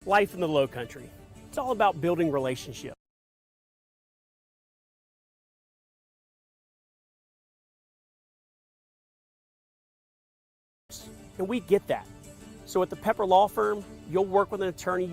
life in the low country. It's all about building relationships. And we get that. So at the Pepper Law Firm, you'll work with an attorney.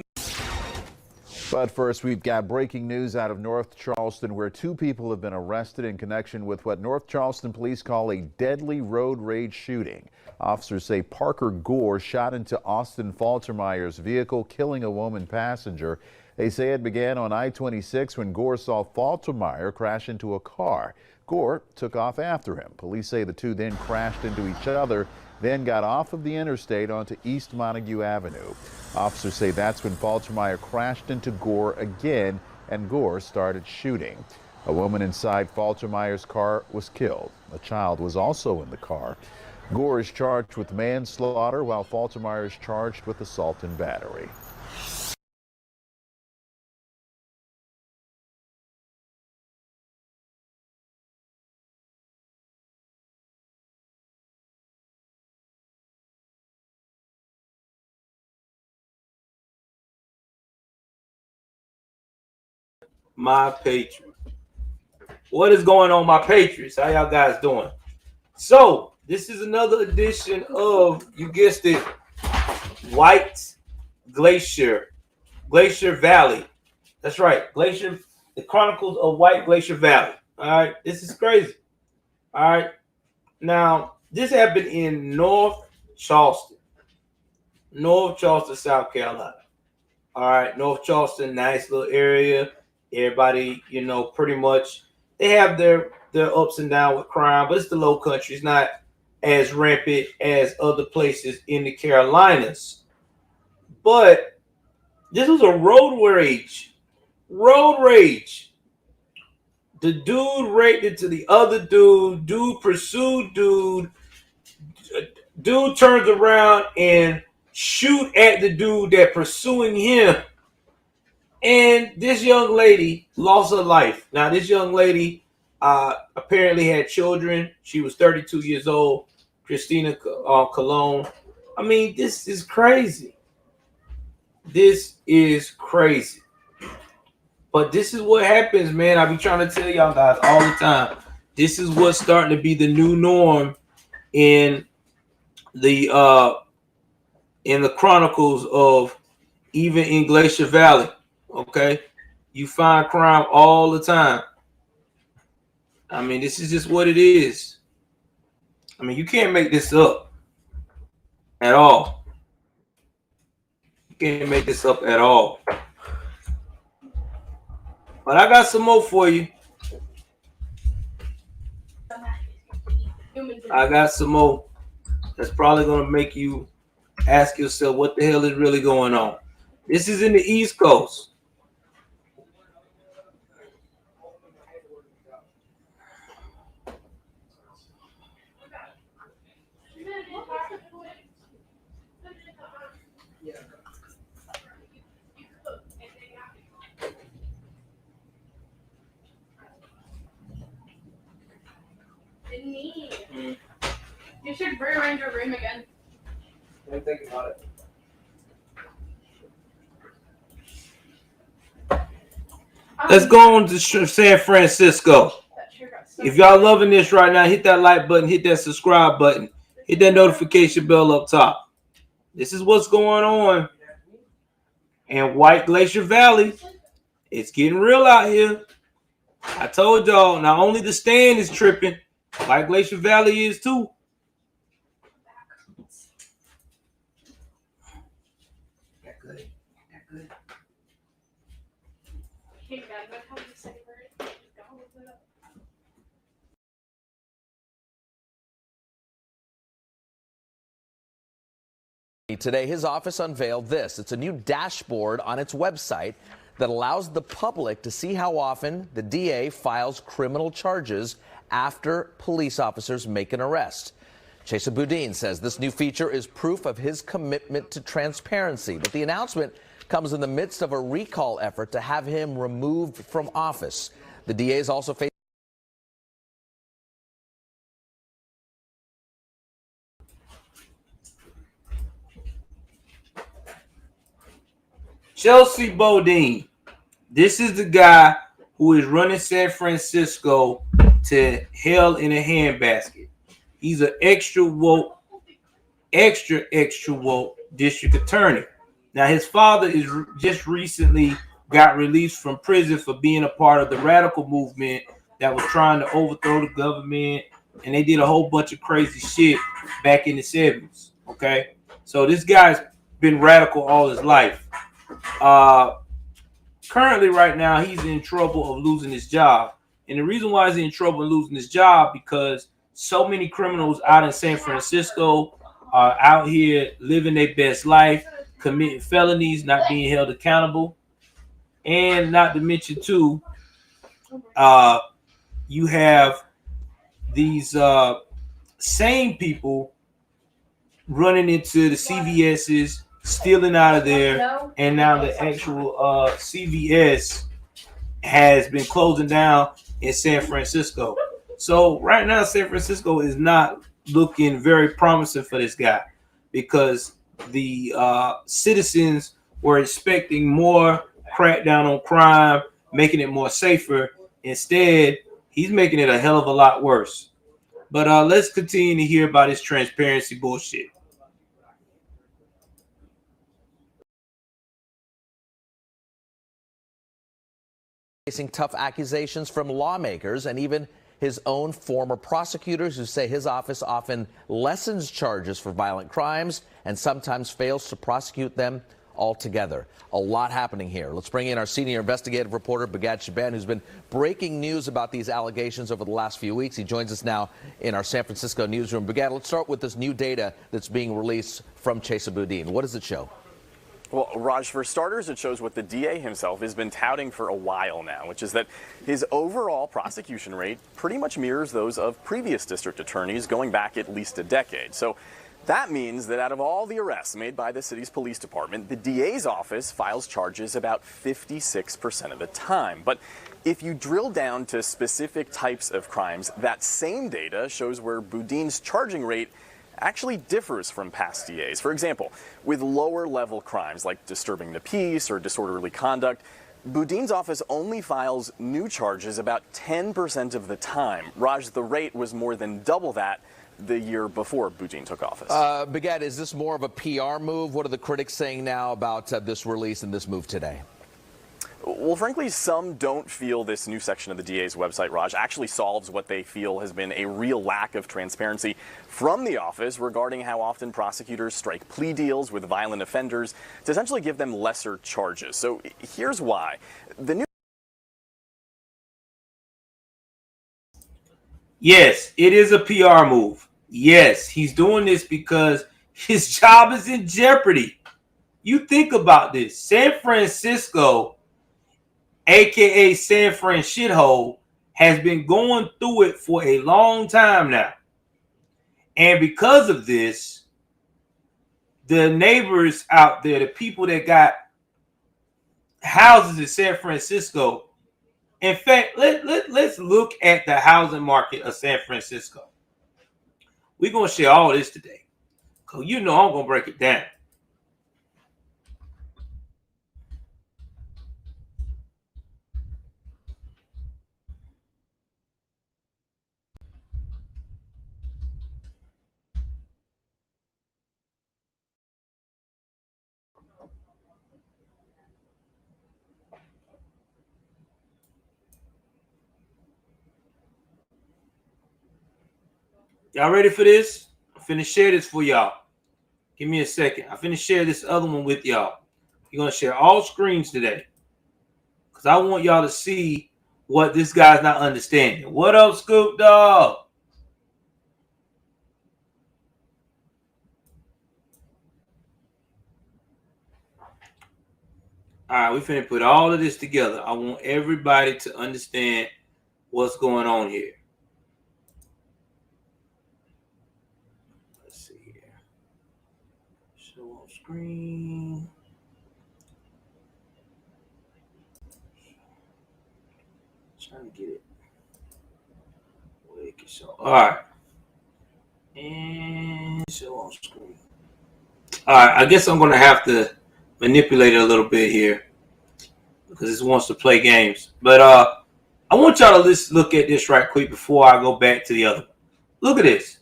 But first, we've got breaking news out of North Charleston, where 2 people have been arrested in connection with what North Charleston police call a deadly road rage shooting. Officers say Parker Gore shot into Austin Faltermeyer's vehicle, killing a woman passenger. They say it began on I-26 when Gore saw Faltermeyer crash into a car. Gore took off after him. Police say the 2 then crashed into each other, then got off of the interstate onto East Montague Avenue. Officers say that's when Faltermeyer crashed into Gore again, and Gore started shooting. A woman inside Faltermeyer's car was killed. A child was also in the car. Gore is charged with manslaughter, while Faltermeyer is charged with assault and battery. My Patriots. What is going on, my Patriots? How y'all guys doing? So this is another edition of, you guessed it, Glacier Valley. That's right, Glacier, the Chronicles of White Glacier Valley. All right, this is crazy. All right, now this happened in North Charleston, South Carolina. All right, North Charleston, nice little area. Everybody, you know, pretty much they have their ups and downs with crime, but it's the low country. It's not as rampant as other places in the Carolinas. But this was a road rage. The dude raped into the other dude. Dude pursued dude. Dude turns around and shoot at the dude that pursuing him. And this young lady lost her life. Now, this young lady apparently had children. She was 32 years old, Christina Cologne. I mean, this is crazy. This is crazy. But this is what happens, man. I be trying to tell y'all guys all the time. This is what's starting to be the new norm in the chronicles of even in Glacier Valley. Okay, you find crime all the time. I mean, this is just what it is. I mean, you can't make this up at all. You can't make this up at all. But I got some more for you. I got some more that's probably going to make you ask yourself what the hell is really going on. This is in the East Coast. You should rearrange your room again. Don't think about it. Let's go on to San Francisco. If y'all loving this right now, hit that like button, hit that subscribe button, hit that notification bell up top. This is what's going on in White Glacier Valley. It's getting real out here. I told y'all, not only the stand is tripping, White Glacier Valley is too. Today, his office unveiled this. It's a new dashboard on its website that allows the public to see how often the DA files criminal charges after police officers make an arrest. Chesa Boudin says this new feature is proof of his commitment to transparency, but the announcement comes in the midst of a recall effort to have him removed from office. The DA is also facing Chelsea Bodine. This is the guy who is running San Francisco to hell in a handbasket. He's an extra woke district attorney. Now, his father is just recently got released from prison for being a part of the radical movement that was trying to overthrow the government, and they did a whole bunch of crazy shit back in the 70s. Okay, so this guy's been radical all his life. Currently, right now, he's in trouble of losing his job, and the reason why he's in trouble of losing his job because so many criminals out in San Francisco are out here living their best life, committing felonies, not being held accountable, and not to mention too, you have these same people running into the CVS's, stealing out of there, and now the actual CVS has been closing down in San Francisco. So right now, San Francisco is not looking very promising for this guy because the citizens were expecting more crackdown on crime, making it more safer. Instead, he's making it a hell of a lot worse. But let's continue to hear about his transparency bullshit. Facing tough accusations from lawmakers and even his own former prosecutors who say his office often lessens charges for violent crimes and sometimes fails to prosecute them altogether. A lot happening here. Let's bring in our senior investigative reporter, Begad Shaban, who's been breaking news about these allegations over the last few weeks. He joins us now in our San Francisco newsroom. Begad, let's start with this new data that's being released from Chesa Boudin. What does it show? Well, Raj, for starters, it shows what the DA himself has been touting for a while now, which is that his overall prosecution rate pretty much mirrors those of previous district attorneys going back at least a decade. So that means that out of all the arrests made by the city's police department, the DA's office files charges about 56% of the time. But if you drill down to specific types of crimes, that same data shows where Boudin's charging rate actually differs from past DAs. For example, with lower level crimes like disturbing the peace or disorderly conduct, Boudin's office only files new charges about 10% of the time. Raj, the rate was more than double that the year before Boudin took office. Begad, is this more of a PR move? What are the critics saying now about this release and this move today? Well, frankly, some don't feel this new section of the DA's website, Raj, actually solves what they feel has been a real lack of transparency from the office regarding how often prosecutors strike plea deals with violent offenders to essentially give them lesser charges. So here's why. Yes, it is a PR move. Yes, he's doing this because his job is in jeopardy. You think about this. San Francisco, aka San Fran shithole, has been going through it for a long time now. And because of this, the neighbors out there, the people that got houses in San Francisco, in fact, let's look at the housing market of San Francisco. We're going to share all this today. Because you know I'm going to break it down. Y'all ready for this? I'm finna share this for y'all. Give me a second. I'm finna share this other one with y'all. You're going to share all screens today. Because I want y'all to see what this guy's not understanding. What up, Scoop Dog? All right, we finna put all of this together. I want everybody to understand what's going on here. Let's see here. Show on screen. Trying to get it. Wait, show. All right. And show on screen. All right, I guess I'm gonna have to manipulate it a little bit here because it wants to play games. But I want y'all to look at this right quick before I go back to the other. Look at this.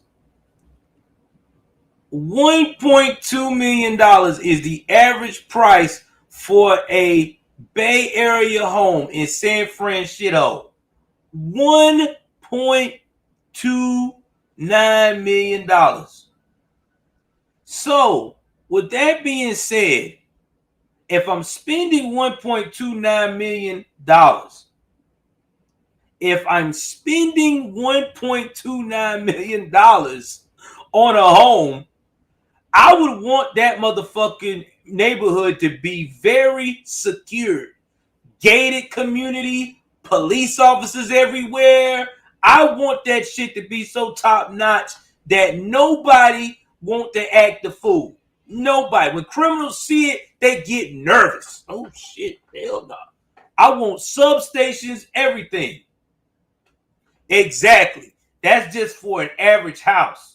$1.2 million is the average price for a Bay Area home in San Francisco. $1.29 million. So, with that being said, if I'm spending $1.29 million, if I'm spending $1.29 million on a home, I would want that motherfucking neighborhood to be very secure. Gated community, police officers everywhere. I want that shit to be so top notch that nobody want to act the fool. Nobody. When criminals see it, they get nervous. Oh shit, hell no. I want substations, everything. Exactly. That's just for an average house.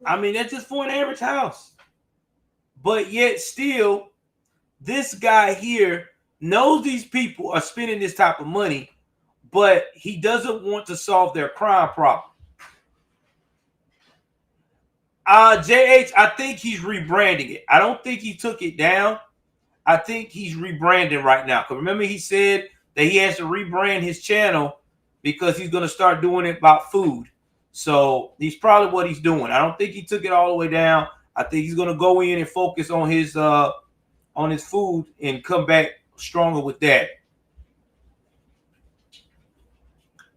I mean, that's just for an average house. But yet still, this guy here knows these people are spending this type of money, but he doesn't want to solve their crime problem. JH, I think he's rebranding it. I don't think he took it down. I think he's rebranding right now. Because remember, he said that he has to rebrand his channel because he's going to start doing it about food. So he's probably what he's doing. I don't think he took it all the way down. I think he's going to go in and focus on his food and come back stronger with that.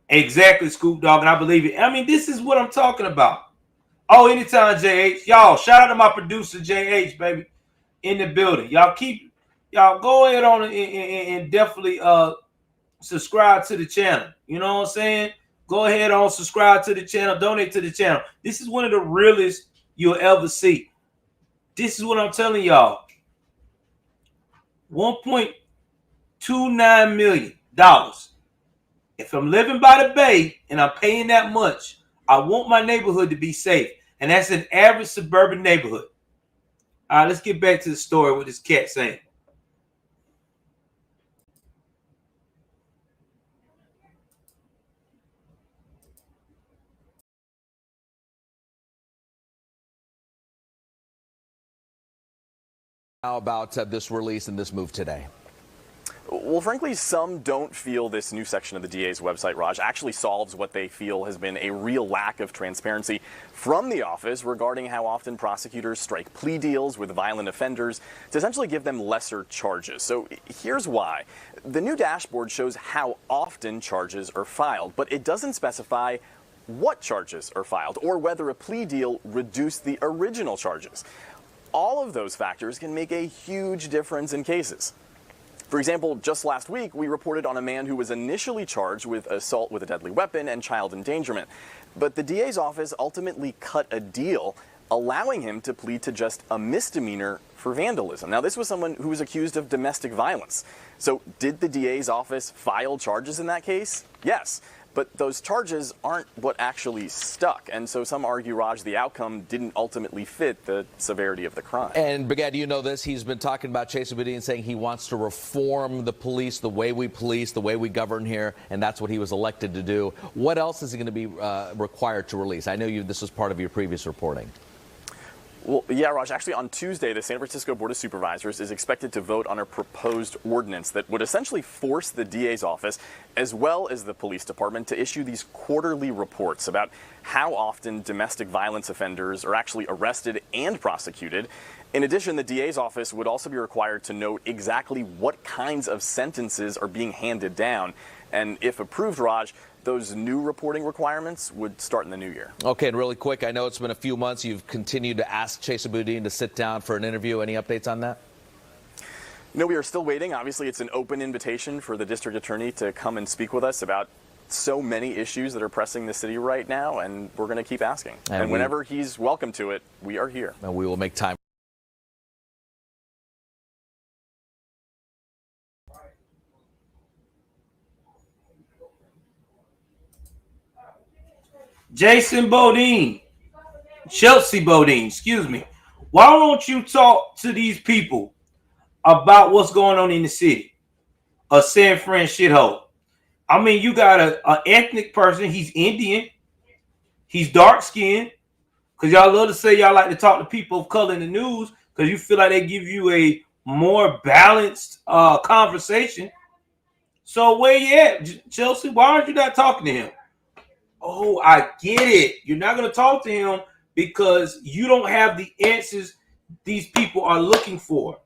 Exactly, Scoop Dog, and I believe it. I mean, this is what I'm talking about. Oh, anytime, JH. Y'all, shout out to my producer, JH, baby, in the building. Y'all go ahead on and definitely subscribe to the channel. You know what I'm saying? Go ahead on, subscribe to the channel, donate to the channel. This is one of the realest you'll ever see. This is what I'm telling y'all. $1.29 million. If I'm living by the bay and I'm paying that much, I want my neighborhood to be safe. And that's an average suburban neighborhood. All right, let's get back to the story with this cat saying. How about this release and this move today? Well, frankly, some don't feel this new section of the DA's website, Raj, actually solves what they feel has been a real lack of transparency from the office regarding how often prosecutors strike plea deals with violent offenders to essentially give them lesser charges. So here's why. The new dashboard shows how often charges are filed, but it doesn't specify what charges are filed or whether a plea deal reduced the original charges. All of those factors can make a huge difference in cases. For example, just last week, we reported on a man who was initially charged with assault with a deadly weapon and child endangerment. But the DA's office ultimately cut a deal, allowing him to plead to just a misdemeanor for vandalism. Now, this was someone who was accused of domestic violence. So did the DA's office file charges in that case? Yes. But those charges aren't what actually stuck. And so some argue, Raj, the outcome didn't ultimately fit the severity of the crime. And Baghdad, you know this. He's been talking about Chesa Boudin, saying he wants to reform the police, the way we govern here, and that's what he was elected to do. What else is he going to be required to release? I know this was part of your previous reporting. Well, yeah, Raj, actually on Tuesday, the San Francisco Board of Supervisors is expected to vote on a proposed ordinance that would essentially force the DA's office, as well as the police department, to issue these quarterly reports about how often domestic violence offenders are actually arrested and prosecuted. In addition, the DA's office would also be required to note exactly what kinds of sentences are being handed down. And if approved, Raj, those new reporting requirements would start in the new year. Okay, and really quick, I know it's been a few months. You've continued to ask Chesa Boudin to sit down for an interview. Any updates on that? No, we are still waiting. Obviously, it's an open invitation for the district attorney to come and speak with us about so many issues that are pressing the city right now, and we're going to keep asking. And whenever he's welcome to it, we are here. And we will make time. Jason Bodine, Chelsea Bodine, excuse me. Why don't you talk to these people about what's going on in the city of San Fran shithole? I mean, you got a ethnic person. He's Indian. He's dark skinned. Because y'all love to say y'all like to talk to people of color in the news because you feel like they give you a more balanced conversation. So where you at, Chelsea? Why aren't you not talking to him? Oh, I get it. You're not going to talk to him because you don't have the answers these people are looking for.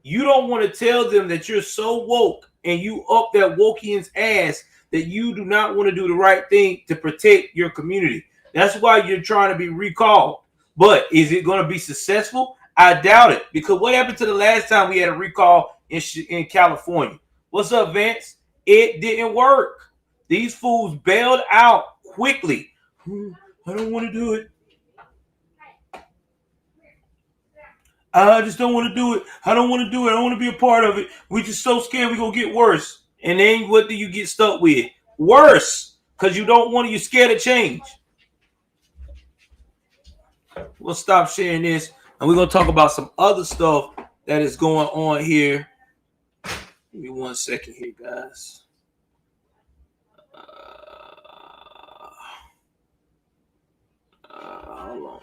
You don't want to tell them that you're so woke and you up that Wokian's ass that you do not want to do the right thing to protect your community. That's why you're trying to be recalled. But is it going to be successful? I doubt it. Because what happened to the last time we had a recall in California? What's up, Vance? It didn't work. These fools bailed out quickly. I don't want to do it. I just don't want to do it. I don't want to do it. I don't want to be a part of it. We're just so scared we're going to get worse. And then what do you get stuck with? Worse. Because you don't want to, you're scared of change. We'll stop sharing this. And we're going to talk about some other stuff that is going on here. Give me 1 second here, guys. Hold on.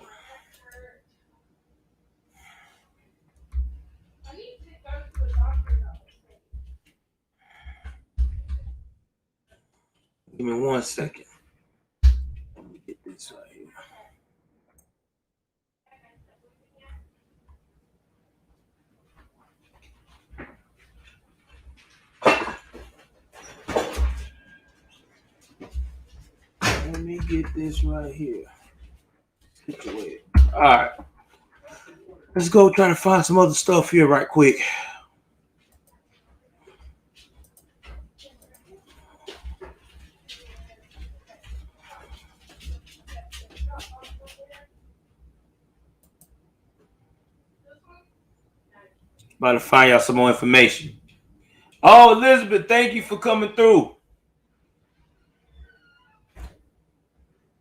Give me 1 second. Let me get this right here. Let me get this right here. Situated. All right. Let's go try to find some other stuff here right quick. About to find y'all some more information. Oh, Elizabeth, thank you for coming through.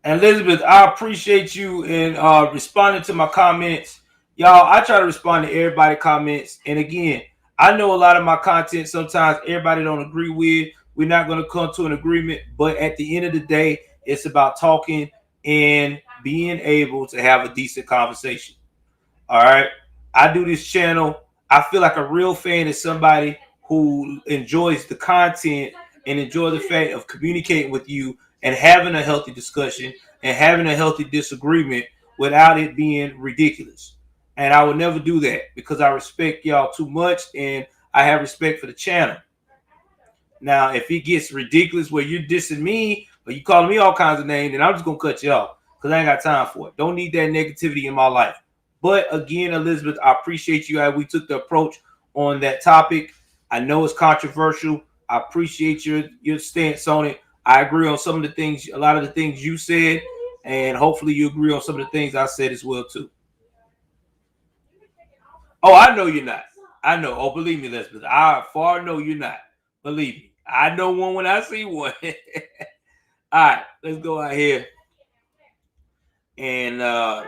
And Elizabeth, I appreciate you in responding to my comments. Y'all, I try to respond to everybody's comments. And again, I know a lot of my content sometimes everybody don't agree with. We're not going to come to an agreement. But at the end of the day, it's about talking and being able to have a decent conversation. All right. I do this channel. I feel like a real fan is somebody who enjoys the content and enjoy the fact of communicating with you and having a healthy discussion and having a healthy disagreement without it being ridiculous. And I would never do that because I respect y'all too much and I have respect for the channel. Now, if it gets ridiculous where you're dissing me or you calling me all kinds of names, then I'm just going to cut you off because I ain't got time for it. Don't need that negativity in my life. But again, Elizabeth, I appreciate you. We took the approach on that topic. I know it's controversial. I appreciate your stance on it. I agree on some of the things, a lot of the things you said, and hopefully you agree on some of the things I said as well too. Oh, I know you're not. I know. Oh, believe me, Elizabeth. I far know you're not. Believe me. I know one when I see one. All right, let's go out here and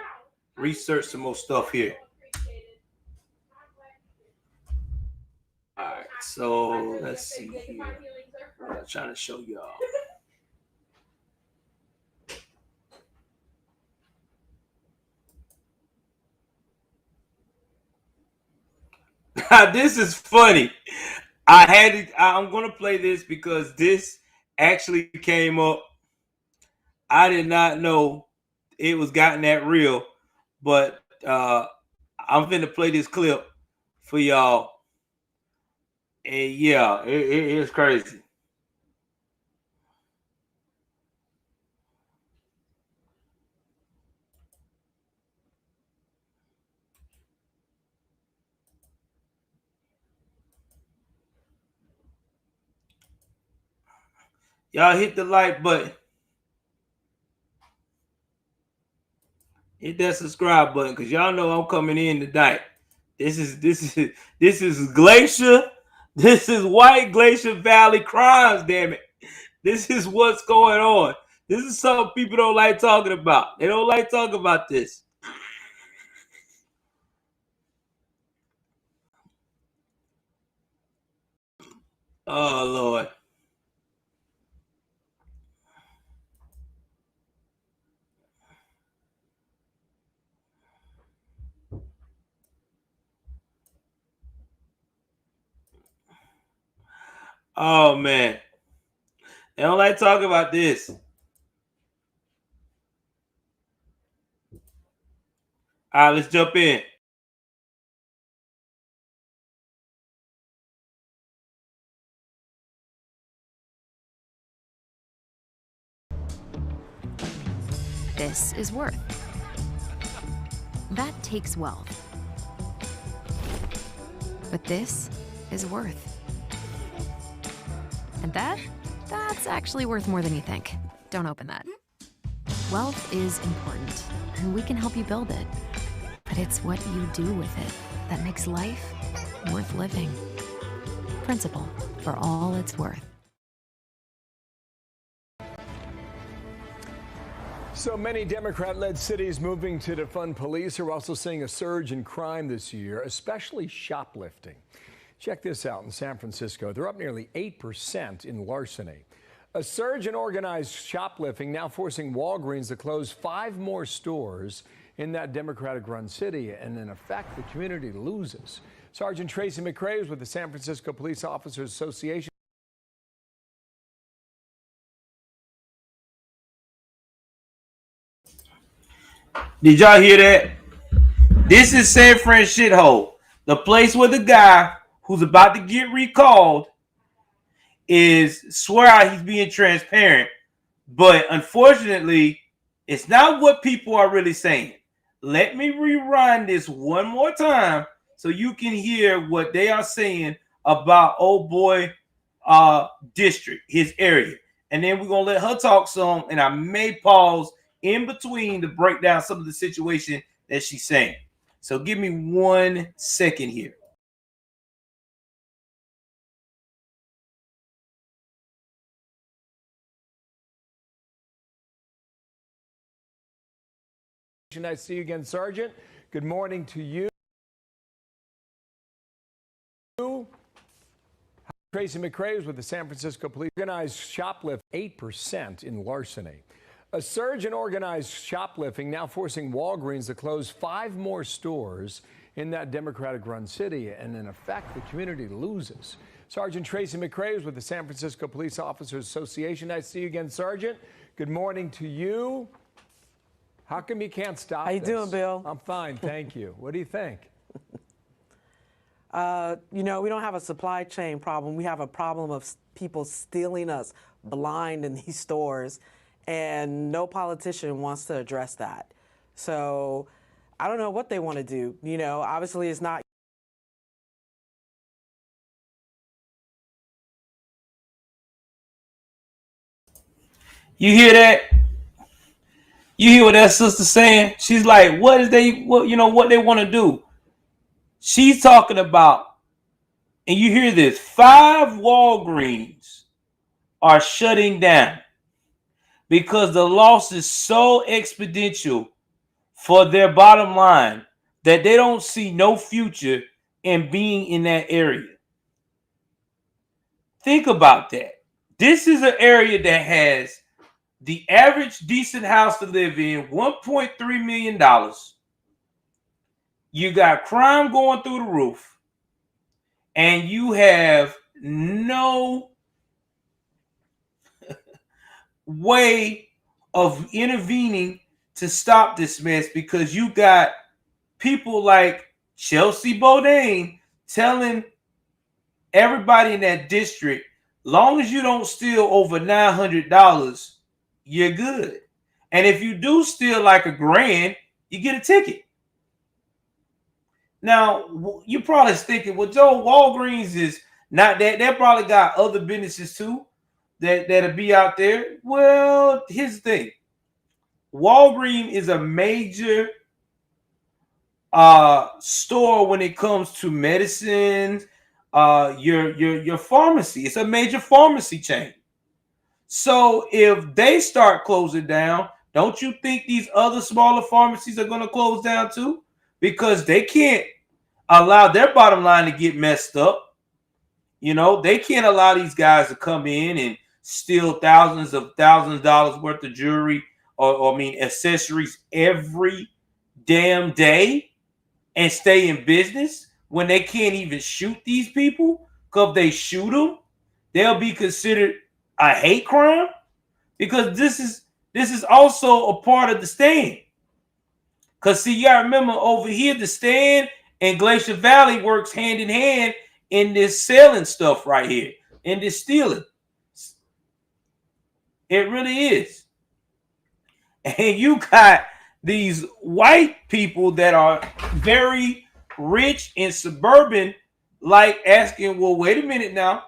research some more stuff here. All right, so let's see here. What I'm trying to show y'all. This is funny. I'm going to play this because this actually came up. I did not know it was gotten that real, but I'm finna play this clip for y'all. And yeah, it's crazy. Y'all hit the like button. Hit that subscribe button because y'all know I'm coming in tonight. This is Glacier. This is White Glacier Valley Crimes, damn it. This is what's going on. This is something people don't like talking about. They don't like talking about this. Oh, Lord. Oh, man. They don't like talking about this. All right, let's jump in. This is worth. That takes wealth. But this is worth. And that's actually worth more than you think. Don't open that. Wealth is important, and we can help you build it. But it's what you do with it that makes life worth living. Principal, for all it's worth. So many Democrat-led cities moving to defund police are also seeing a surge in crime this year, especially shoplifting. Check this out in San Francisco. They're up nearly 8% in larceny. A surge in organized shoplifting now forcing Walgreens to close 5 more stores in that Democratic-run city, and in effect, the community loses. Sergeant Tracy McRae is with the San Francisco Police Officers Association. Did y'all hear that? This is San Fran shithole. The place where the guy who's about to get recalled is swear out he's being transparent. But unfortunately, it's not what people are really saying. Let me rewind this one more time so you can hear what they are saying about old boy district, his area. And then we're going to let her talk some, and I may pause in between to break down some of the situation that she's saying. So give me 1 second here. I see you again, Sergeant. Good morning to you. Tracy McRae is with the San Francisco Police. Organized shoplift 8% in larceny. A surge in organized shoplifting now forcing Walgreens to close 5 more stores in that Democratic-run city, and in effect, the community loses. Sergeant Tracy McRae is with the San Francisco Police Officers Association. I see you again, Sergeant. Good morning to you. How come you can't stop How you this? doing, Bill? I'm fine, thank you. What do you think? You know, we don't have a supply chain problem. We have a problem of people stealing us blind in these stores, and no politician wants to address that. So I don't know what they want to do. You know, obviously it's not. You hear that? You hear what that sister saying? She's like, what they want to do? She's talking about, and you hear this, 5 Walgreens are shutting down because the loss is so exponential for their bottom line that they don't see no future in being in that area. Think about that. This is an area that has the average decent house to live in, $1.3 million. You got crime going through the roof, and you have no way of intervening to stop this mess, because you got people like Chelsea Boudin telling everybody in that district, long as you don't steal over $900, you're good. And if you do steal like $1,000, you get a ticket. Now, you're probably thinking, well, Joe, Walgreens is not that. They probably got other businesses too that'll be out there. Well, here's the thing. Walgreens is a major store when it comes to medicines, your pharmacy. It's a major pharmacy chain. So if they start closing down, don't you think these other smaller pharmacies are going to close down too? Because they can't allow their bottom line to get messed up. You know, they can't allow these guys to come in and steal thousands of dollars worth of jewelry or I mean accessories every damn day and stay in business when they can't even shoot these people. Because if they shoot them, they'll be considered a hate crime. Because this is also a part of the stand. Because see, you gotta remember over here, the stand and Glacier Valley works hand in hand in this selling stuff right here, in this stealing. It really is. And you got these white people that are very rich and suburban, like asking, well, wait a minute now.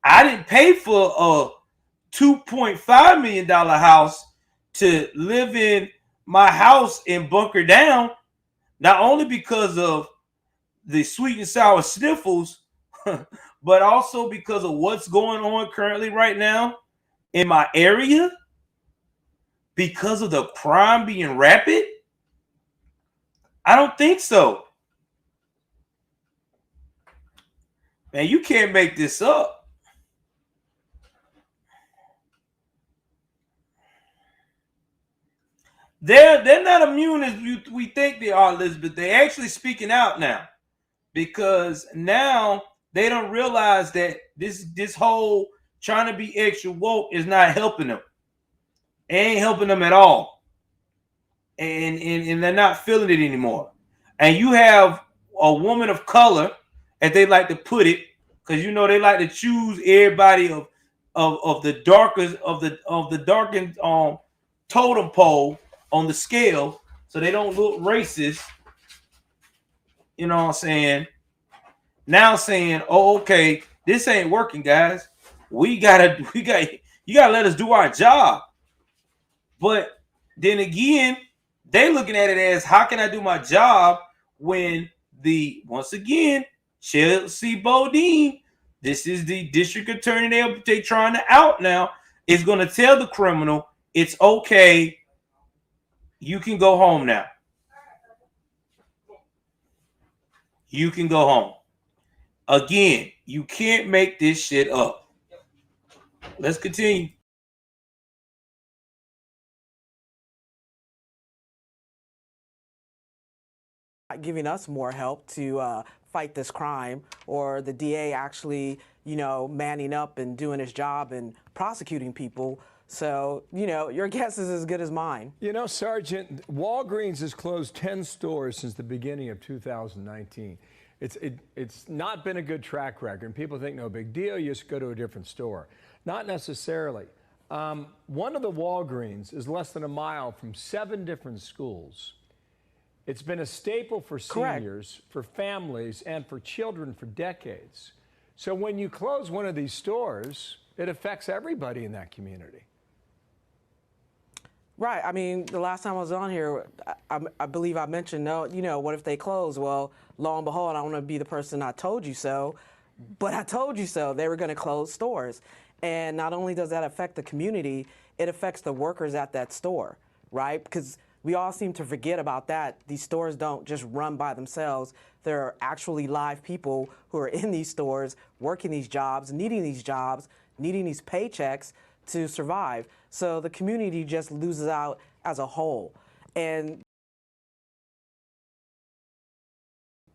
I didn't pay for a $2.5 million house to live in my house and bunker down, not only because of the sweet and sour sniffles, but also because of what's going on currently right now in my area, because of the crime being rapid? I don't think so. Man, you can't make this up. They're not immune as we think they are, Elizabeth. They're actually speaking out now, because now they don't realize that this whole trying to be extra woke is not helping them. It ain't helping them at all. And they're not feeling it anymore. And you have a woman of color, as they like to put it, because you know they like to choose everybody of the darkest of the darkened totem pole on the scale, so they don't look racist. You know what I'm saying? Now saying, oh, okay, this ain't working, guys. You gotta let us do our job. But then again, they looking at it as, how can I do my job when once again, Chelsea Bodine, this is the district attorney they trying to out now, is going to tell the criminal, it's okay, you can go home now. You can go home. Again, you can't make this shit up. Let's continue. Giving us more help to fight this crime, or the DA actually, manning up and doing his job and prosecuting people. So, your guess is as good as mine. Sergeant, Walgreens has closed 10 stores since the beginning of 2019. It's not been a good track record. People think no big deal, you just go to a different store. Not necessarily. One of the Walgreens is less than a mile from 7 different schools. It's been a staple for seniors, for families, and for children for decades. So when you close one of these stores, it affects everybody in that community. Right. I mean, the last time I was on here, I believe I mentioned, what if they close? Well, lo and behold, I want to be the person I told you so, but I told you so. They were going to close stores. And not only does that affect the community, it affects the workers at that store, right? Because we all seem to forget about that. These stores don't just run by themselves. There are actually live people who are in these stores, working these jobs, needing these paychecks to survive. So the community just loses out as a whole. And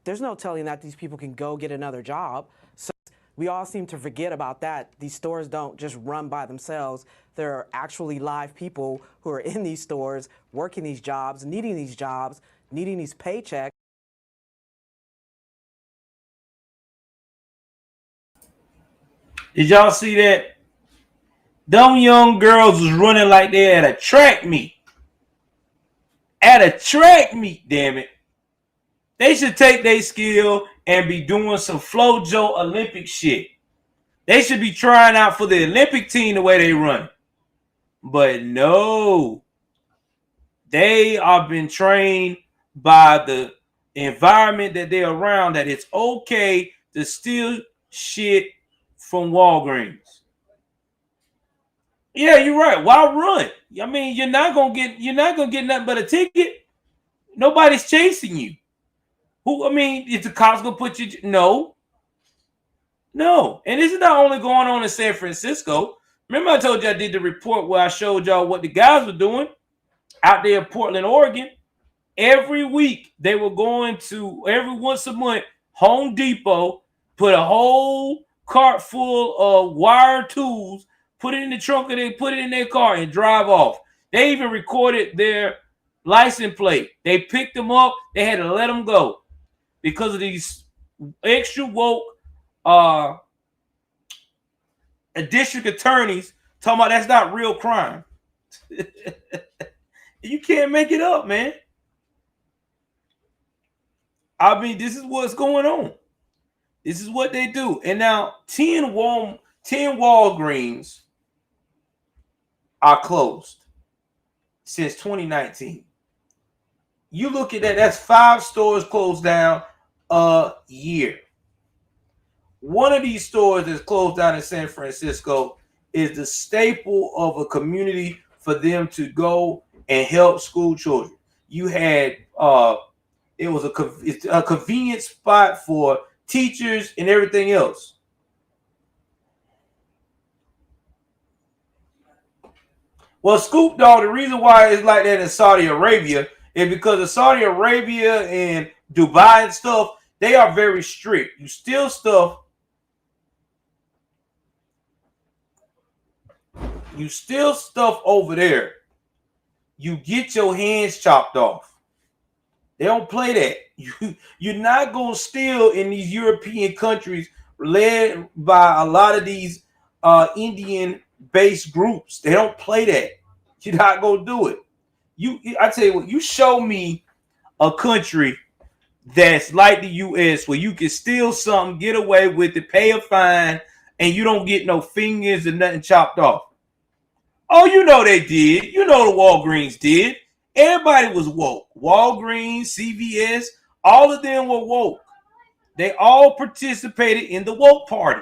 there's no telling that these people can go get another job. So we all seem to forget about that. These stores don't just run by themselves. There are actually live people who are in these stores, working these jobs, needing these paychecks. Did y'all see that? Them young girls was running like they at a track meet. At a track meet, damn it. They should take their skill and be doing some FloJo Olympic shit. They should be trying out for the Olympic team the way they run. But no. They are been trained by the environment that they're around that it's okay to steal shit from Walgreens. Yeah, you're right. Why run? I mean, you're not gonna get nothing but a ticket. Nobody's chasing you. Who? I mean, is the cops gonna put you? No, no. And this is not only going on in San Francisco. Remember, I told you I did the report where I showed y'all what the guys were doing out there in Portland, Oregon. Every week they were going to every once a month Home Depot, put a whole cart full of wire tools, put it in the trunk and they put it in their car and drive off. They even recorded their license plate. They picked them up. They had to let them go because of these extra woke district attorneys talking about that's not real crime. You can't make it up, man. I mean, this is what's going on. This is what they do. And now 10 Walgreens are closed since 2019. You look at that, that's 5 stores closed down a year. One of these stores that's closed down in San Francisco is the staple of a community for them to go and help school children. You had it was a convenient spot for teachers and everything else. Well, Scoop Dog, the reason why it's like that in Saudi Arabia is because of Saudi Arabia and Dubai and stuff, they are very strict. You steal stuff, over there, you get your hands chopped off. They don't play that. You're not going to steal in these European countries led by a lot of these Indian-based groups. They don't play that. You're not going to do it. I tell you what, you show me a country that's like the U.S. where you can steal something, get away with it, pay a fine, and you don't get no fingers and nothing chopped off. Oh, you know they did. You know the Walgreens did. Everybody was woke. Walgreens, CVS, all of them were woke. They all participated in the woke party.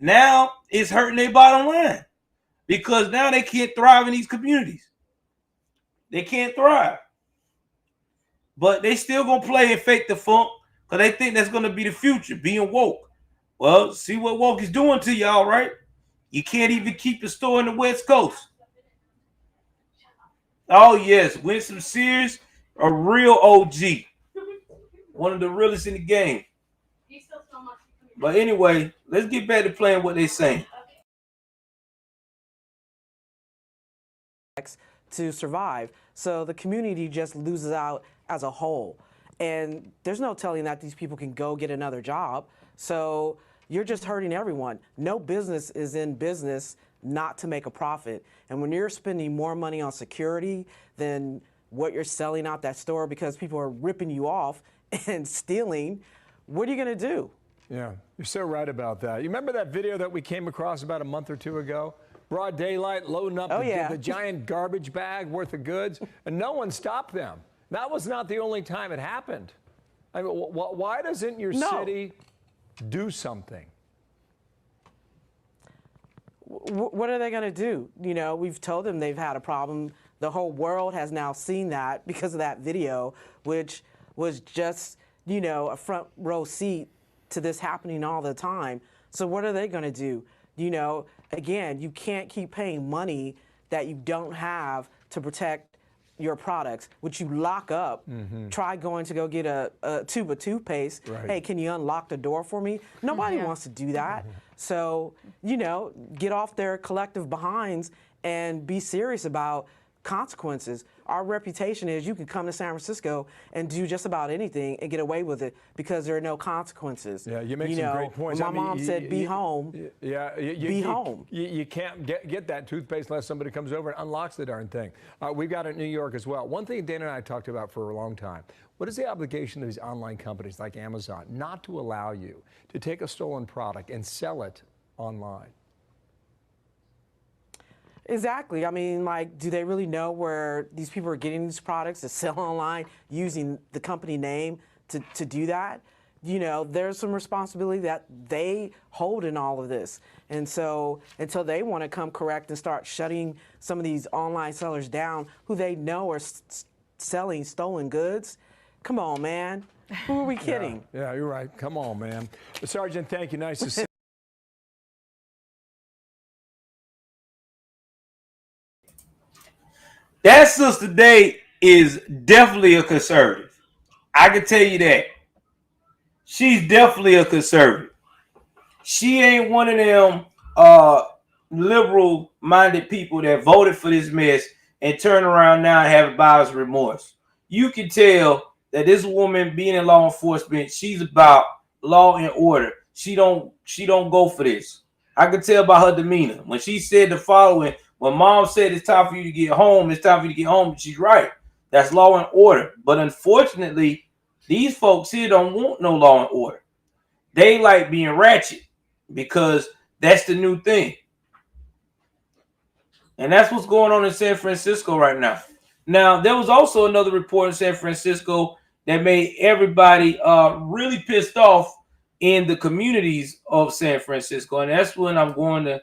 Now it's hurting their bottom line because now they can't thrive in these communities. They can't thrive. But they still going to play and fake the funk because they think that's going to be the future, being woke. Well, see what woke is doing to y'all, right? You can't even keep a store in the West Coast. Oh, yes. Winston Sears, a real OG. One of the realest in the game. But anyway, let's get back to playing what they're saying. To survive. So the community just loses out as a whole. And there's no telling that these people can go get another job. So you're just hurting everyone. No business is in business not to make a profit. And when you're spending more money on security than what you're selling out that store because people are ripping you off and stealing, what are you going to do? Yeah, you're so right about that. You remember that video that we came across about a month or two ago? Broad daylight, loading up the giant garbage bag worth of goods, and no one stopped them. That was not the only time it happened. I mean, why doesn't your city do something? What are they going to do? You know, we've told them they've had a problem. The whole world has now seen that because of that video, which was just, you know, a front row seat to this happening all the time. So what are they going to do? You know, again, you can't keep paying money that you don't have to protect your products, which you lock up. Try going to go get a tube of toothpaste. Right. Hey, can you unlock the door for me? Nobody wants to do that. So, you know, get off their collective behinds and be serious about consequences. Our reputation is you can come to San Francisco and do just about anything and get away with it because there are no consequences. Yeah, you make some great points. My mom said, be home. Yeah, be home. You can't get that toothpaste unless somebody comes over and unlocks the darn thing. We've got it in New York as well. One thing Dana and I talked about for a long time. What is the obligation of these online companies like Amazon not to allow you to take a stolen product and sell it online? Exactly. I mean, like, do they really know where these people are getting these products to sell online using the company name to do that? you know, there's some responsibility that they hold in all of this. And so until they want to come correct and start shutting some of these online sellers down who they know are selling stolen goods, come on, man. Who are we kidding? Yeah, you're right. Come on, man. Sergeant, thank you. Nice to see you. That Sister Day is definitely a conservative. I can tell you that. She's definitely a conservative. She ain't one of them liberal-minded people that voted for this mess and turn around now and have buyer's remorse. You can tell that this woman being in law enforcement, she's about law and order. She don't go for this. I can tell by her demeanor. When she said the following, when mom said it's time for you to get home, it's time for you to get home, she's right. That's law and order. But unfortunately, these folks here don't want no law and order. They like being ratchet because that's the new thing. And that's what's going on in San Francisco right now. Now, there was also another report in San Francisco that made everybody really pissed off in the communities of San Francisco. And that's what I'm going to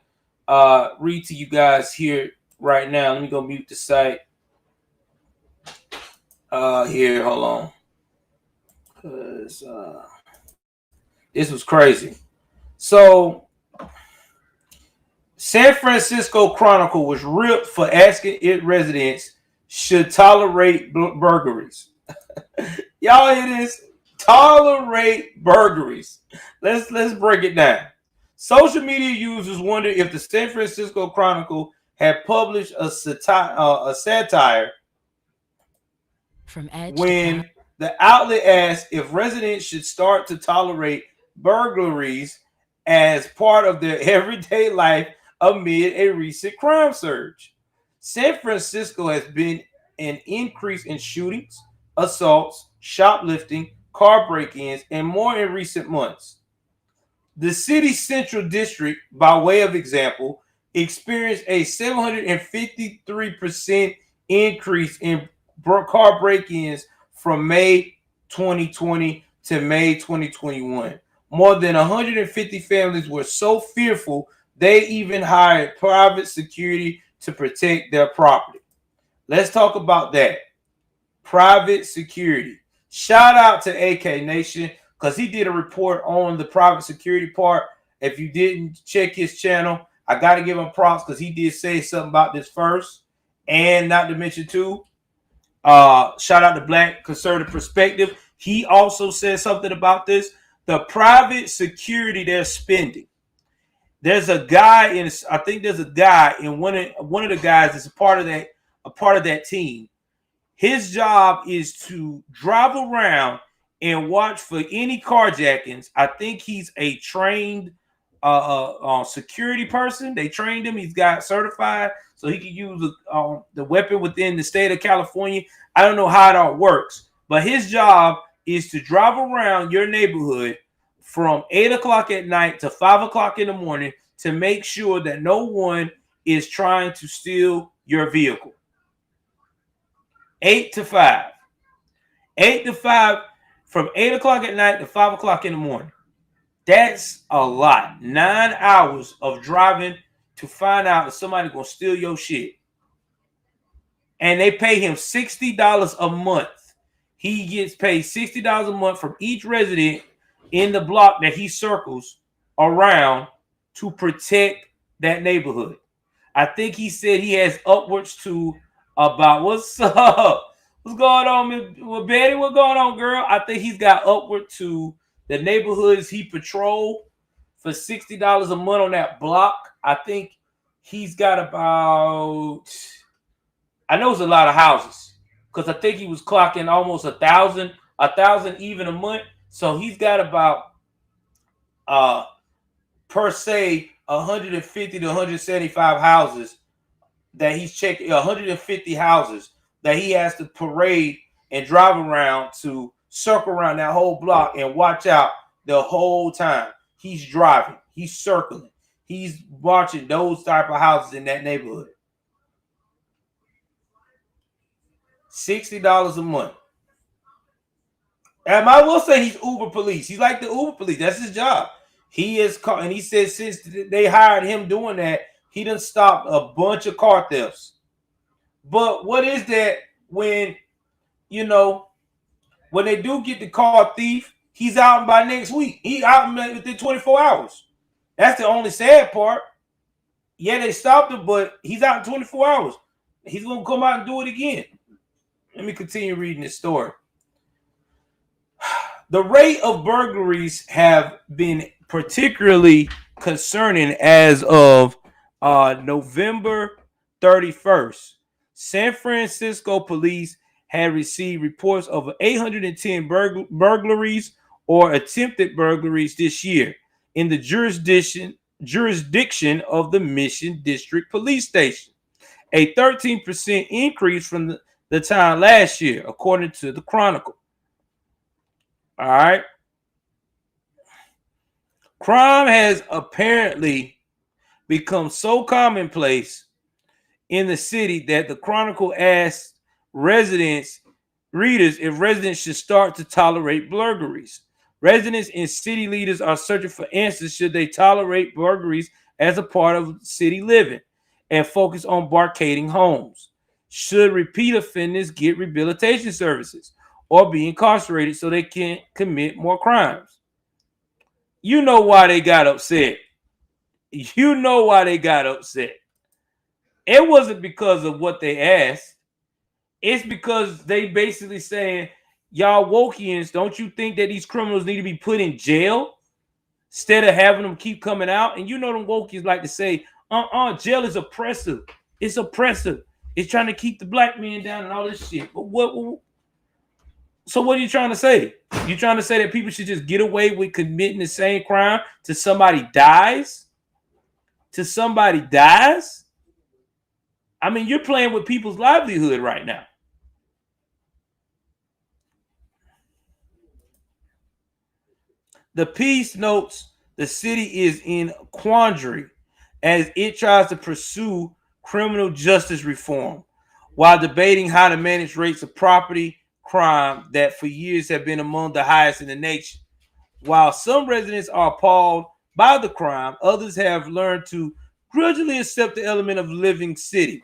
read to you guys here right now. Let me go mute the site. Here, hold on. Because this was crazy. So, San Francisco Chronicle was ripped for asking its residents should tolerate burglaries. Y'all hear this? Tolerate burglaries. Let's break it down. Social media users wonder if the San Francisco Chronicle had published a satire from Edge when the outlet asked if residents should start to tolerate burglaries as part of their everyday life amid a recent crime surge. San Francisco has been an increase in shootings, assaults, shoplifting, car break-ins, and more in recent months. The city's central district, by way of example, experienced a 753% increase in car break-ins from May 2020 to May 2021. More than 150 families were so fearful they even hired private security to protect their property. Let's talk about that. Private security. Shout out to AK Nation because he did a report on the private security part. If you didn't check his channel, I got to give him props because he did say something about this first. And not to mention too, shout out to Black Conservative Perspective. He also said something about this. The private security they're spending. There's a guy in, I think there's a guy in one of the guys that's a part of that team. His job is to drive around and watch for any carjackings. I think he's a trained security person. They trained him. He's got certified so he can use the weapon within the state of California. I don't know how it all works, but his job is to drive around your neighborhood from 8 o'clock at night to 5 o'clock in the morning to make sure that no one is trying to steal your vehicle. 8 to 5. 8 to 5, from 8 o'clock at night to 5 o'clock in the morning. That's a lot. 9 hours of driving to find out if somebody's going to steal your shit. And they pay him $60 a month. He gets paid $60 a month from each resident in the block that he circles around to protect that neighborhood. I think he said he has upwards to about, what's up? What's going on with Betty? What's going on, girl? I think he's got upward to the neighborhoods he patrol for $60 a month on that block. I think he's got about, I know it's a lot of houses because I think he was clocking almost 1,000 even a month. So he's got about per se 150 to 175 houses that he's checking, 150 houses that he has to parade and drive around to circle around that whole block and watch out the whole time. He's driving, he's circling, he's watching those type of houses in that neighborhood. $60 a month. And I will say he's Uber police. He's like the Uber police. That's his job. He is, and he said since they hired him doing that, he done stopped a bunch of car thefts. But what is that when, you know, when they do get the car thief, he's out by next week. He's out within 24 hours. That's the only sad part. Yeah, they stopped him, but he's out in 24 hours. He's going to come out and do it again. Let me continue reading this story. The rate of burglaries have been particularly concerning as of November 31st. San Francisco police had received reports of 810 burglaries or attempted burglaries this year in the jurisdiction of the Mission District Police Station, a 13% increase from the time last year, according to the Chronicle. All right. Crime has apparently become so commonplace in the city that the Chronicle asked readers if residents should start to tolerate burglaries. Residents and city leaders are searching for answers. Should they tolerate burglaries as a part of city living and focus on barricading homes? Should repeat offenders get rehabilitation services or be incarcerated so they can't commit more crimes? You know why they got upset. You know why they got upset. It wasn't because of what they asked. It's because they basically saying, y'all Wokians, don't you think that these criminals need to be put in jail instead of having them keep coming out? And you know them Wokians like to say, jail is oppressive. It's oppressive. It's trying to keep the black man down and all this shit. But so what are you trying to say? You trying to say that people should just get away with committing the same crime till somebody dies? Till somebody dies? I mean, you're playing with people's livelihood right now. The piece notes the city is in a quandary as it tries to pursue criminal justice reform while debating how to manage rates of property crime that for years have been among the highest in the nation. While some residents are appalled by the crime, others have learned to grudgingly accept the element of living city.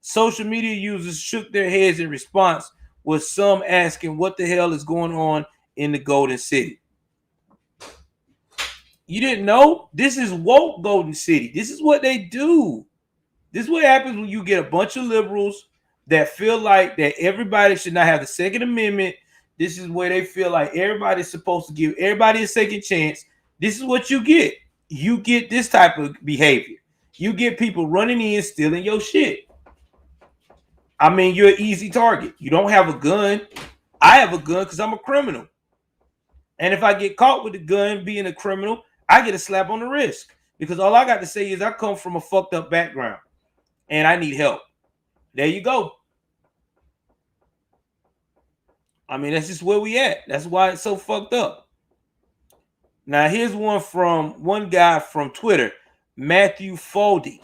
Social media users shook their heads in response, with some asking what the hell is going on in the Golden City. You didn't know? This is woke Golden City. This is what they do. This is what happens when you get a bunch of liberals that feel like that everybody should not have the Second Amendment. This is where they feel like everybody's supposed to give everybody a second chance. This is what you get. You get this type of behavior. You get people running in, stealing your shit. I mean, you're an easy target. You don't have a gun. I have a gun because I'm a criminal. And if I get caught with a gun being a criminal, I get a slap on the wrist because all I got to say is I come from a fucked up background and I need help. There you go. I mean, that's just where we at. That's why it's so fucked up. Now, here's one from one guy from Twitter, Matthew Foldy.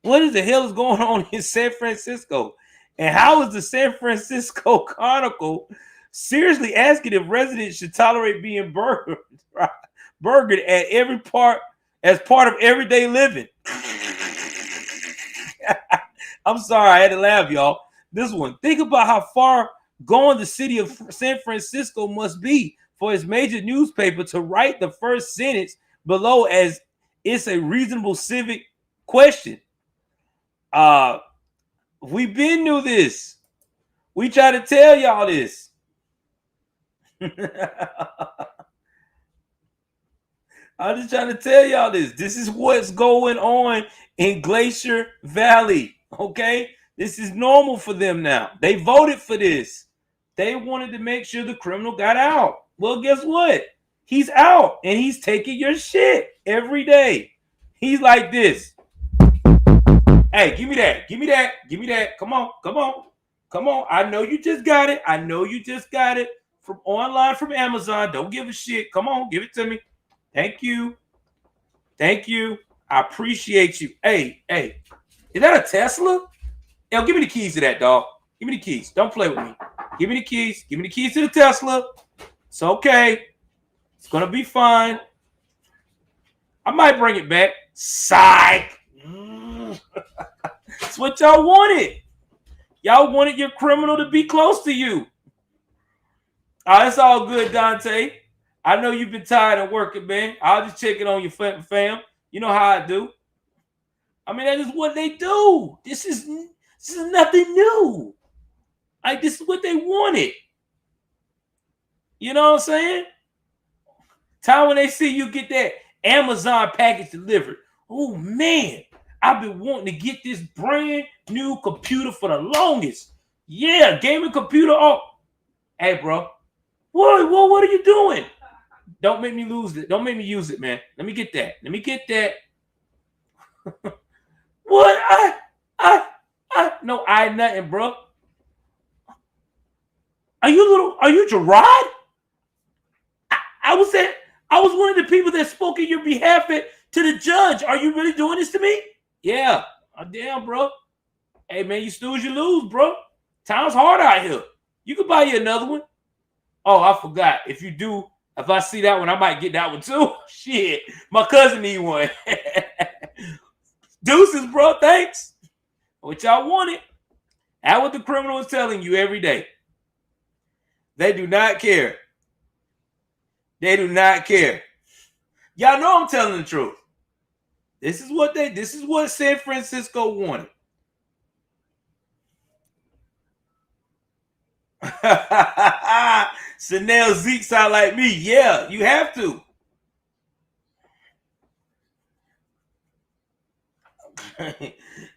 What the hell is going on in San Francisco? And how is the San Francisco Chronicle seriously asking if residents should tolerate being burgered at every part as part of everyday living? I'm sorry, I had to laugh, y'all. This one. Think about how far gone the city of San Francisco must be for its major newspaper to write the first sentence below as it's a reasonable civic question. We been knew this. We try to tell y'all this. I'm just trying to tell y'all this. This is what's going on in Glacier Valley, okay? This is normal for them now. They voted for this. They wanted to make sure the criminal got out. Well, guess what? He's out, and he's taking your shit every day. He's like this. Hey, give me that. Give me that. Give me that. Come on. Come on. Come on. I know you just got it. I know you just got it from online from Amazon. Don't give a shit. Come on. Give it to me. Thank you. Thank you. I appreciate you. Hey, hey. Is that a Tesla? Yo, give me the keys to that, dog. Give me the keys. Don't play with me. Give me the keys. Give me the keys to the Tesla. It's okay. It's gonna be fine. I might bring it back. Psych. That's what y'all wanted. Y'all wanted your criminal to be close to you. It's all good, Dante. I know you've been tired of working, man. I'll just check it on your fam. You know how I do. I mean, that is what they do. This is nothing new. Like, this is what they wanted. You know what I'm saying? Time when they see you get that Amazon package delivered. Oh, man. I've been wanting to get this brand new computer for the longest. Yeah, gaming computer. Oh, hey, bro. What are you doing? Don't make me lose it. Don't make me use it, man. Let me get that. Let me get that. What? No, nothing, bro. Are you Gerard? I was one of the people that spoke in your behalf to the judge. Are you really doing this to me? Yeah. Oh, damn, bro. Hey, man, you snooze, you lose, bro. Time's hard out here. You could buy you another one. Oh, I forgot. If I see that one, I might get that one too. Shit. My cousin need one. Deuces, bro. Thanks. What y'all wanted. That's what the criminal is telling you every day. They do not care. They do not care. Y'all know I'm telling the truth. This is what San Francisco wanted. Chanel Zeke sound like me. Yeah, you have to.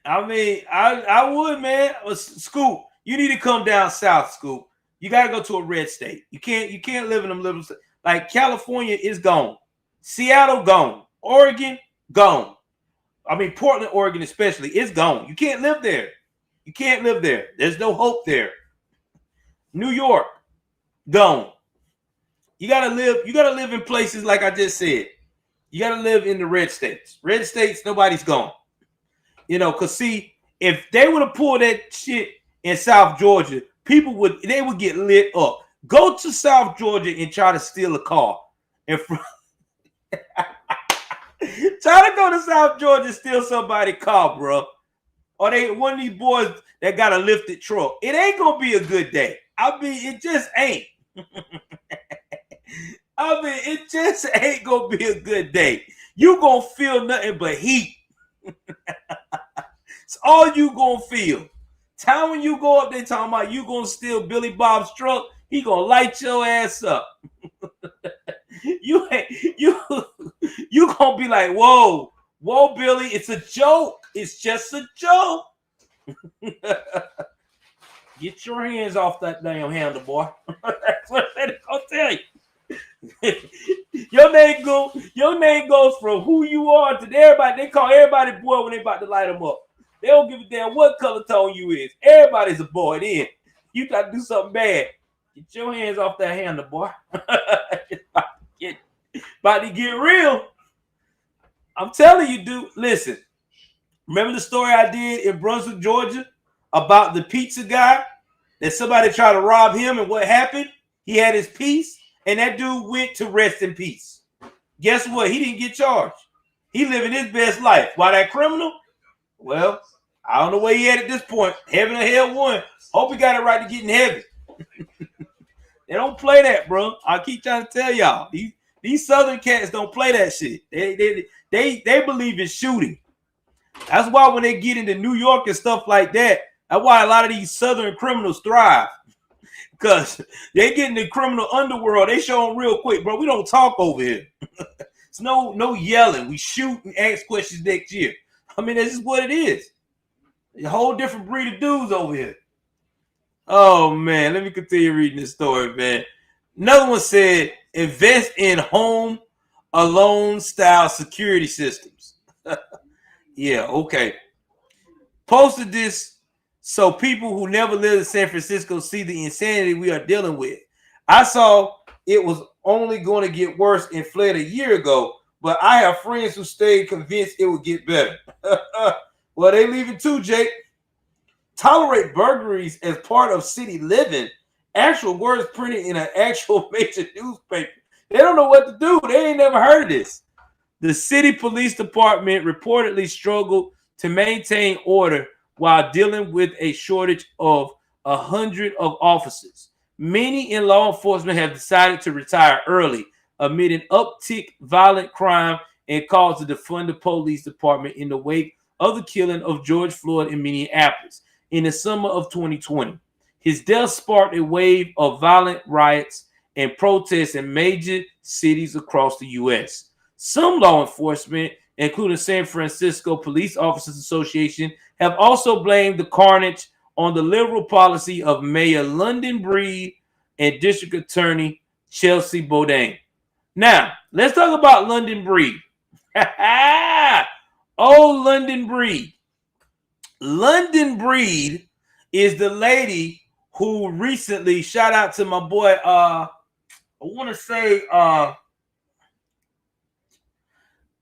I mean, I would, man. Scoop, you need to come down south, Scoop. You gotta go to a red state. You can't live in them little, like California is gone. Seattle gone. Oregon gone. I mean, Portland, Oregon especially, is gone. You can't live there. You can't live there. There's no hope there. New York, gone. You gotta live in places like I just said. You gotta live in the red states. Red states, nobody's gone. You know, cause see, if they would have pulled that shit in South Georgia, people would get lit up. Go to South Georgia and try to steal a car. Try to go to South Georgia and steal somebody's car, bro. Or they one of these boys that got a lifted truck. It ain't gonna be a good day. I mean, it just ain't. I mean, it just ain't gonna be a good day. You gonna feel nothing but heat. It's all you gonna feel. Time when you go up there talking about you gonna steal Billy Bob's truck, he gonna light your ass up. You gonna be like, whoa, Billy, it's a joke. It's just a joke. Get your hands off that damn handle, boy. That's what they're gonna tell you. Your name goes from who you are to everybody. They call everybody boy when they about to light them up. They don't give a damn what color tone you is. Everybody's a boy then. You got to do something bad. Get your hands off that handle, boy. It's about to get real. I'm telling you, dude. Listen, remember the story I did in Brunswick, Georgia, about the pizza guy that somebody tried to rob him, and what happened? He had his piece, and that dude went to rest in peace. Guess what? He didn't get charged. He living his best life. Why that criminal? Well, I don't know where he at this point. Heaven or hell one. Hope he got it right to get in heaven. They don't play that, bro. I keep trying to tell y'all. These Southern cats don't play that shit. They believe in shooting. That's why when they get into New York and stuff like that, that's why a lot of these Southern criminals thrive. Because they get in the criminal underworld. They show them real quick, bro. We don't talk over here. It's no yelling. We shoot and ask questions next year. I mean, this is what it is. A whole different breed of dudes over here. Oh, man. Let me continue reading this story, man. Another one said, invest in home alone style security systems. Yeah, okay. Posted this so people who never lived in San Francisco see the insanity we are dealing with. I saw it was only going to get worse and fled a year ago, but I have friends who stayed convinced it would get better. Well, they leaving too, Jake. Tolerate burglaries as part of city living Actual words printed in an actual major newspaper. They don't know what to do. They ain't never heard of this. The city police department reportedly struggled to maintain order while dealing with a shortage of 100 of officers. Many in law enforcement have decided to retire early amid an uptick violent crime and calls to defund the police department in the wake of the killing of George Floyd in Minneapolis in the summer of 2020. His death sparked a wave of violent riots and protests in major cities across the U.S. Some law enforcement, including San Francisco Police Officers Association, have also blamed the carnage on the liberal policy of Mayor London Breed and District Attorney Chelsea Boudin. Now, let's talk about London Breed. Oh, London Breed. London Breed is the lady who recently, shout out to my boy, I want to say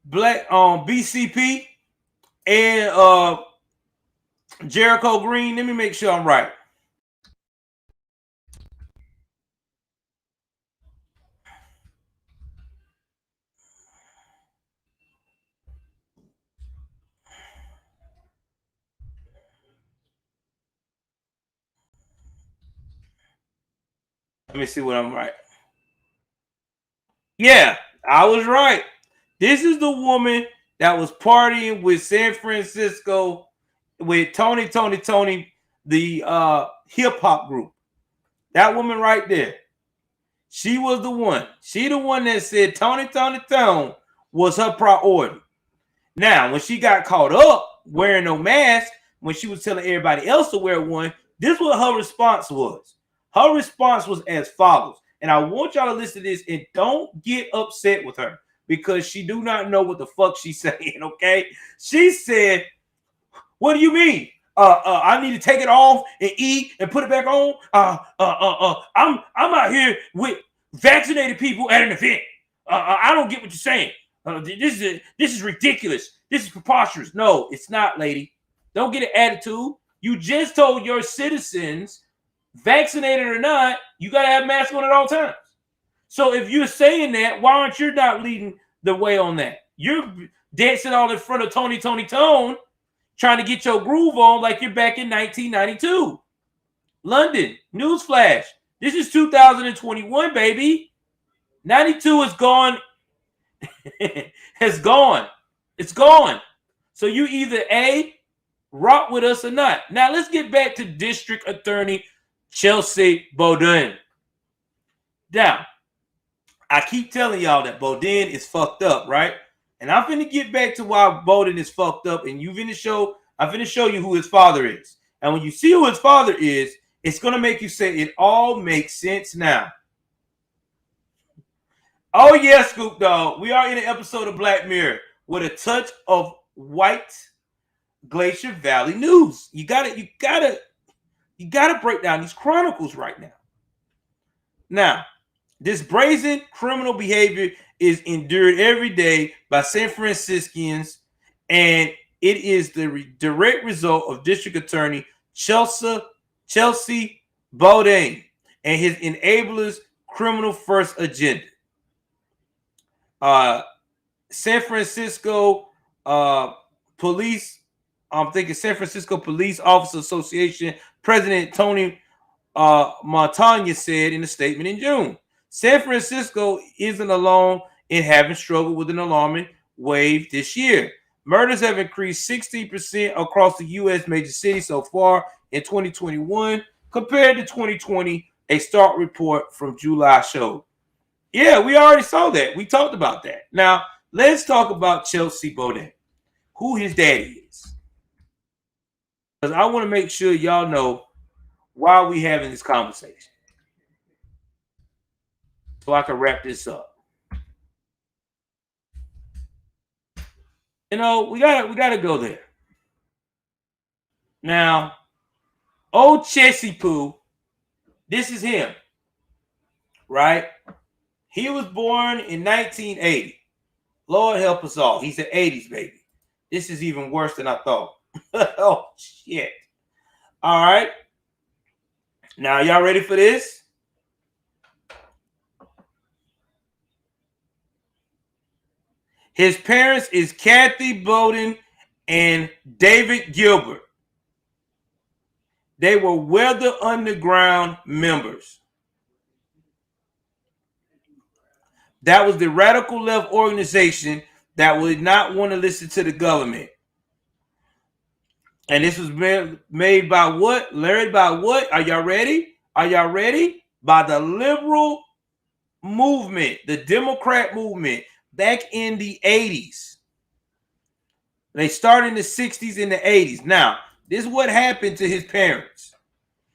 Black BCP and Jericho Green. Let me make sure I'm right. Let me see what I'm right. Yeah, I was right. This is the woman that was partying with San Francisco with Tony, the hip hop group. That woman right there. She was the one. She the one that said Tony was her priority. Now, when she got caught up wearing no mask, when she was telling everybody else to wear one, this is what her response was. Her response was as follows. And I want y'all to listen to this and don't get upset with her because she do not know what the fuck she's saying, okay? She said, what do you mean? I need to take it off and eat and put it back on. I'm out here with vaccinated people at an event. I don't get what you're saying. This is ridiculous. This is preposterous. No, it's not, lady. Don't get an attitude. You just told your citizens, vaccinated or not, you got to have masks on at all times. So if you're saying that, why aren't you not leading the way on that? You're dancing all in front of Tony Tone, trying to get your groove on like you're back in 1992. London, newsflash. This is 2021, baby. 92 is gone. Has gone. It's gone. So you either A, rock with us or not. Now let's get back to District Attorney Chelsea Boudin. Now, I keep telling y'all that Boudin is fucked up, right? And I'm finna get back to why Boudin is fucked up, and I'm finna show you who his father is. And when you see who his father is, it's gonna make you say it all makes sense now. Oh yeah, Scoop Dog. We are in an episode of Black Mirror with a touch of white Glacier Valley news. You gotta break down these chronicles right now. Now, this brazen criminal behavior is endured every day by San Franciscans, and it is the direct result of District Attorney Chelsea Boudin and his enablers' criminal first agenda. San Francisco police, I'm thinking San Francisco Police Officer Association President Tony Montagna said in a statement in June. San Francisco isn't alone in having struggled with an alarming wave this year. Murders have increased 16% across the U.S. major cities so far in 2021 compared to 2020, a START report from July showed. Yeah, we already saw that. We talked about that. Now, let's talk about Chelsea Boudin, who his daddy is. Because I want to make sure y'all know why we having this conversation. So I can wrap this up. You know, we gotta go there. Now, old Chelsea Poo, this is him, right? He was born in 1980. Lord help us all. He's an 80s baby. This is even worse than I thought. Oh, shit. All right. Now, y'all ready for this? His parents is Kathy Bowden and David Gilbert. They were Weather Underground members. That was the radical left organization that would not want to listen to the government. And this was made by what? Larry, by what? Are y'all ready? Are y'all ready? By the liberal movement, the Democrat movement back in the 80s. They started in the 60s and the 80s. Now, this is what happened to his parents.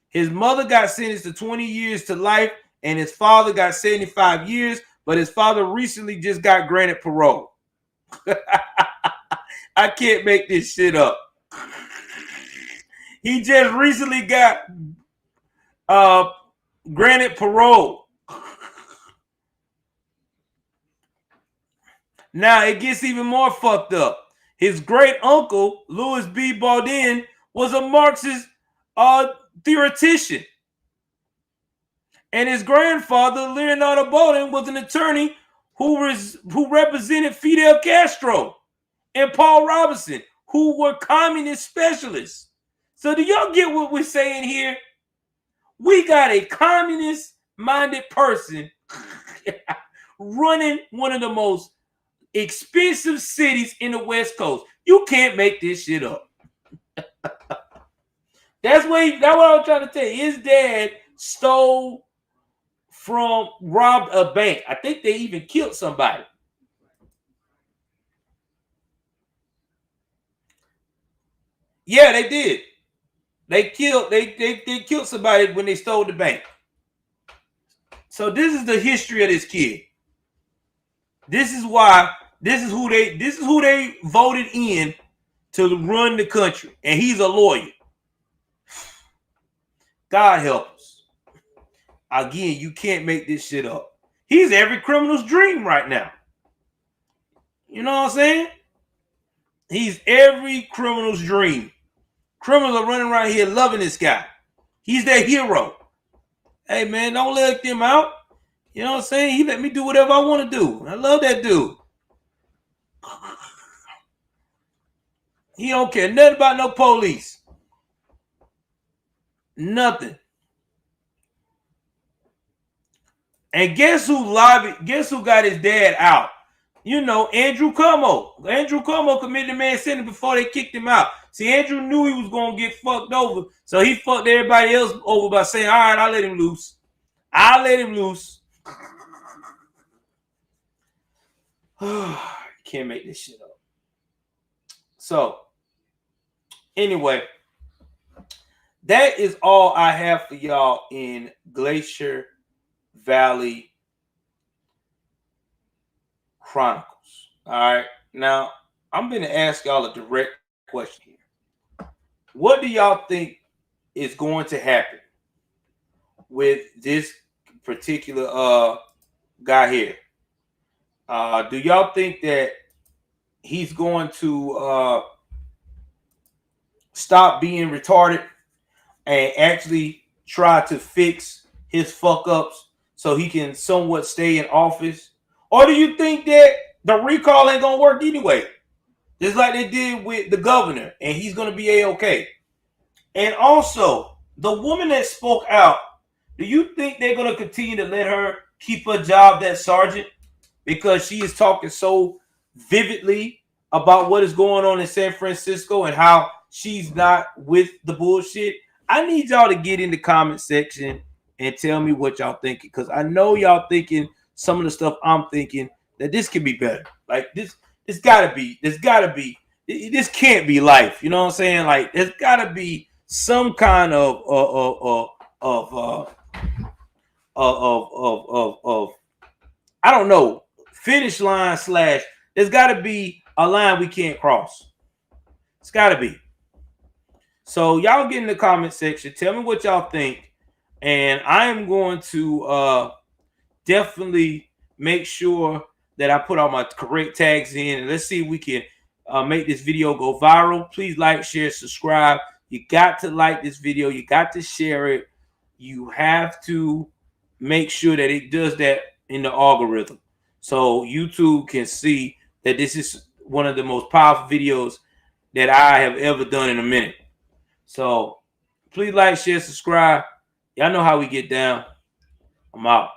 His mother got sentenced to 20 years to life, and his father got 75 years, but his father recently just got granted parole. I can't make this shit up. He just recently got granted parole. Now it gets even more fucked up. His great uncle, Louis B. Baudin, was a Marxist theoretician. And his grandfather, Leonardo Baudin, was an attorney who represented Fidel Castro and Paul Robeson, who were communist specialists. So do y'all get what we're saying here? We got a communist-minded person running one of the most expensive cities in the West Coast. You can't make this shit up. That's what I was trying to tell you. His dad robbed a bank. I think they even killed somebody. Yeah, they did. They killed somebody when they stole the bank. So this is the history of this kid. This is who they voted in to run the country. And he's a lawyer. God help us. Again, you can't make this shit up. He's every criminal's dream right now. You know what I'm saying? He's every criminal's dream. Criminals are running around here loving this guy. He's their hero. Hey, man, don't let them out. You know what I'm saying? He let me do whatever I want to do. I love that dude. He don't care nothing about no police. Nothing. And guess who got his dad out? You know, Andrew Cuomo. Andrew Cuomo committed a man's sentence before they kicked him out. See, Andrew knew he was going to get fucked over, so he fucked everybody else over by saying, all right, I'll let him loose. I'll let him loose. Can't make this shit up. So, anyway, that is all I have for y'all in Glacier Valley Chronicles. All right. Now, I'm going to ask y'all a direct question here. What do y'all think is going to happen with this particular guy here? Do y'all think that he's going to stop being retarded and actually try to fix his fuck ups so he can somewhat stay in office? Or do you think that the recall ain't gonna work anyway? Just like they did with the governor, and he's gonna be A-okay. And also, the woman that spoke out, do you think they're gonna continue to let her keep her job, that sergeant, because she is talking so vividly about what is going on in San Francisco and how she's not with the bullshit? I need y'all to get in the comment section and tell me what y'all thinking, because I know y'all thinking some of the stuff I'm thinking, that this could be better. Like this can't be life. You know what I'm saying? Like there's gotta be some kind of I don't know, finish line / there's gotta be a line we can't cross. It's gotta be. So y'all get in the comment section, tell me what y'all think, and I am going to definitely make sure that I put all my correct tags in, and let's see if we can make this video go viral. Please like, share, subscribe. You got to like this video. You got to share it. you have to make sure that it does that in the algorithm, so YouTube can see that this is one of the most powerful videos that I have ever done in a minute. So please like, share, subscribe. Y'all know how we get down. I'm out.